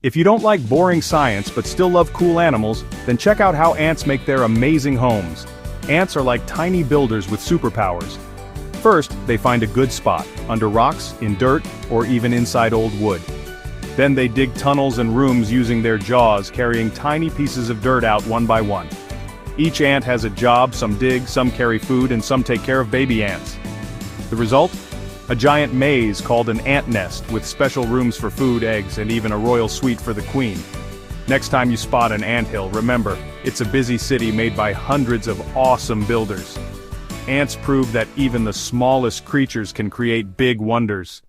If you don't like boring science but still love cool animals, then check out how ants make their amazing homes. Ants are like tiny builders with superpowers. First, they find a good spot, under rocks, in dirt, or even inside old wood. Then they dig tunnels and rooms using their jaws, carrying tiny pieces of dirt out one by one. Each ant has a job, some dig, some carry food, and some take care of baby ants. The result? A giant maze called an ant nest, with special rooms for food, eggs, and even a royal suite for the queen. Next time you spot an anthill, remember, it's a busy city made by hundreds of awesome builders. Ants prove that even the smallest creatures can create big wonders.